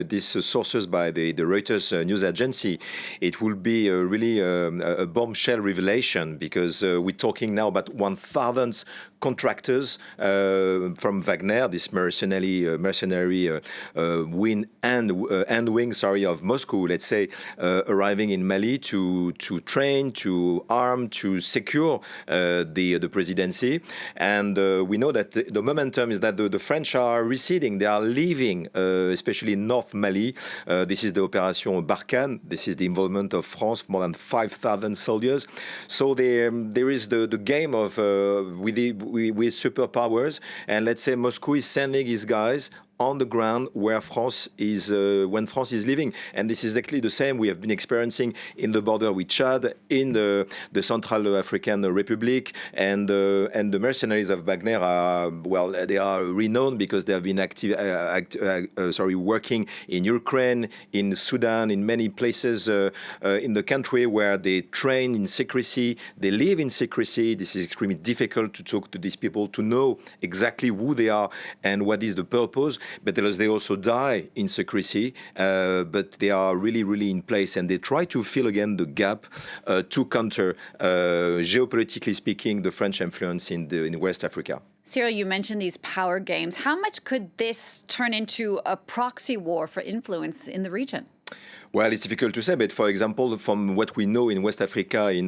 these sources by the Reuters news agency, it will be really a bombshell revelation, because we're talking now about 1,000 contractors from Wagner, this mercenary wing of Moscow, let's say, arriving in Mali to train, to arm, to secure the presidency. And we know that the momentum is that the French are receding. They are leaving, especially North Mali. This is the Operation Barkhane. This is the involvement of France, more than 5,000 soldiers. So there is the game of with superpowers. And let's say Moscow is sending his guys on the ground where France is, when France is leaving. And this is exactly the same we have been experiencing in the border with Chad, in the Central African Republic, and the mercenaries of Wagner are, well, they are renowned because they have been working in Ukraine, in Sudan, in many places in the country where they train in secrecy, they live in secrecy. This is extremely difficult to talk to these people, to know exactly who they are and what is the purpose. But they also die in secrecy, but they are really, really in place, and they try to fill again the gap to counter, geopolitically speaking, the French influence in West Africa. Cyril, you mentioned these power games. How much could this turn into a proxy war for influence in the region? Well, it's difficult to say, but for example, from what we know in West Africa, in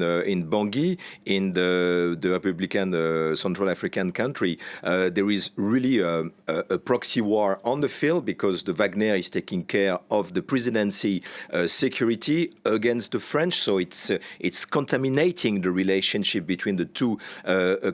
Bangui, in the Republican Central African country, there is really a proxy war on the field, because the Wagner is taking care of the presidency security against the French. So it's contaminating the relationship between the two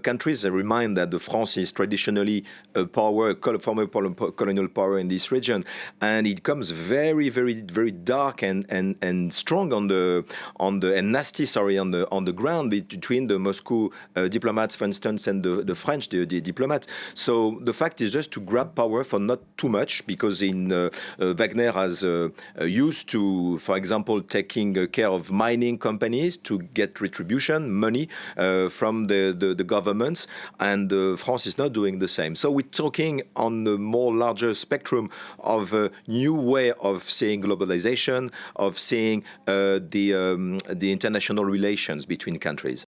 countries. I remind that the France is traditionally a power, former colonial power in this region, and it comes very, very, very dark and strong on the and nasty, on the ground between the Moscow diplomats, for instance, and the French the diplomats. So the fact is just to grab power for not too much, because Wagner has used to, for example, taking care of mining companies to get retribution money from the governments, and France is not doing the same. So we're talking on a more larger spectrum of a new way of seeing globalization, of seeing the international relations between countries.